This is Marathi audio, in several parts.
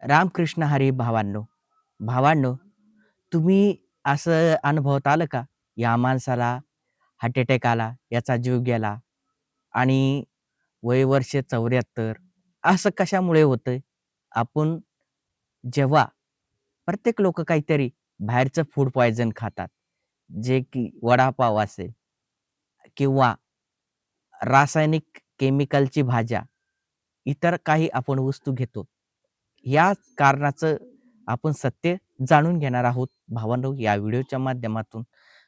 रामकृष्ण हरी भावांनो. भावांनो, तुम्ही असं अनुभवत आलं का? या माणसाला हार्ट अटॅक आला, याचा जीव गेला आणि वय वर्ष 74. असं कशामुळे होतंय? आपण जेव्हा प्रत्येक लोकं काहीतरी बाहेरचं फूड पॉइझन खातात, जे की वडापाव असेल किंवा रासायनिक केमिकलची भाज्या, इतर काही आपण वस्तू घेतो. याच कारणाचं आपण सत्य जाणून घेणार आहोत भावांनो या व्हिडिओच्या माध्यमातून.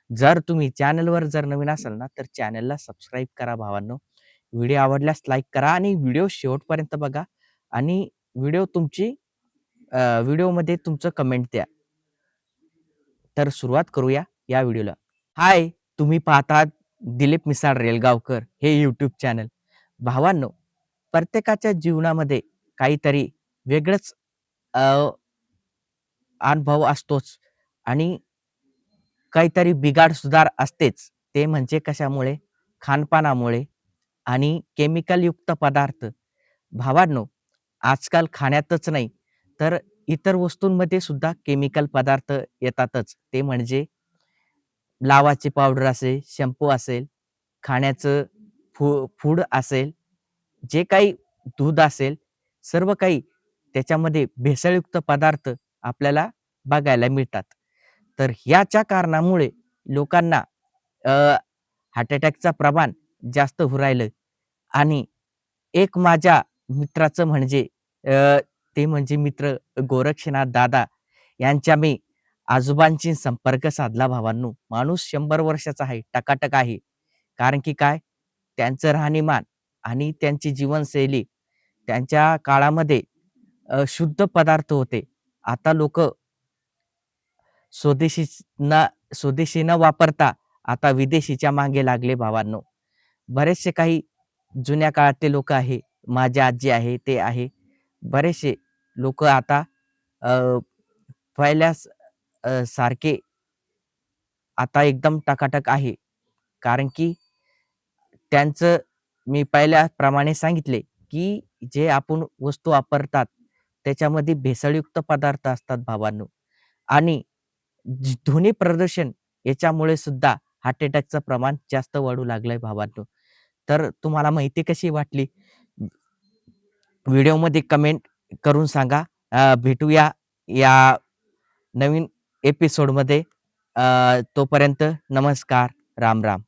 जर तुम्ही चॅनलवर जर नवीन असाल ना, तर चॅनलला सबस्क्राईब करा भावांनो. व्हिडिओ आवडल्यास लाईक करा आणि व्हिडिओ शेवटपर्यंत बघा आणि व्हिडिओ तुमची व्हिडिओमध्ये तुमचं कमेंट द्या. तर सुरुवात करूया या व्हिडिओला. हाय, तुम्ही पाहतात दिलीप मिसाळ रेलगावकर हे यूट्यूब चॅनल. भावांनो, प्रत्येकाच्या जीवनामध्ये काहीतरी वेगळंच अ, अनुभव असतोच आणि काहीतरी बिघाड सुधार असतेच. ते म्हणजे कशामुळे? खानपानामुळे आणि केमिकलयुक्त पदार्थ. भावांनो, आजकाल खाण्यातच नाही, तर इतर वस्तूंमध्ये सुद्धा केमिकल पदार्थ येतातच. ते म्हणजे लावाची पावडर असेल, शॅम्पू असेल, खाण्याचं फूड असेल, जे काही दूध असेल, सर्व काही त्याच्यामध्ये भेसळयुक्त पदार्थ आपल्याला बघायला मिळतात. तर ह्याच्या कारणामुळे लोकांना अ, हार्ट अटॅकचं प्रमाण जास्त होऊ राहिलं आणि एक माझ्या मित्राचं म्हणजे ते म्हणजे मित्र गोरक्षनाथ दादा यांच्या मी आजोबांशी संपर्क साधला भावांनो. माणूस 100 वर्षाचा आहे, टकाटक आहे. कारण की काय? त्यांचं राहणीमान आणि त्यांची जीवनशैली त्यांच्या काळामध्ये शुद्ध पदार्थ होते. आता लोकं स्वदेशींना स्वदेशी न वापरता आता विदेशीच्या मागे लागले भावांनो. बरेचसे काही जुन्या काळातले लोकं आहे, माझी आजी आहे, ते आहे. बरेचसे लोकं आता अ, पहिल्याच सारखे आता एकदम टकाटक आहे. कारण की त्यांचं मी पहिल्याप्रमाणे सांगितले, की जे आपण वस्तू वापरतात त्याच्यामध्ये भेसळयुक्त पदार्थ असतात भावांनो आणि ध्वनी प्रदूषण याच्यामुळे सुद्धा हार्ट अटॅकचं प्रमाण जास्त वाढू लागलंय भावांनो. तर तुम्हाला माहिती कशी वाटली? व्हिडिओमध्ये कमेंट करून सांगा. भेटूया या नवीन एपिसोडमध्ये. तोपर्यंत नमस्कार. राम, राम.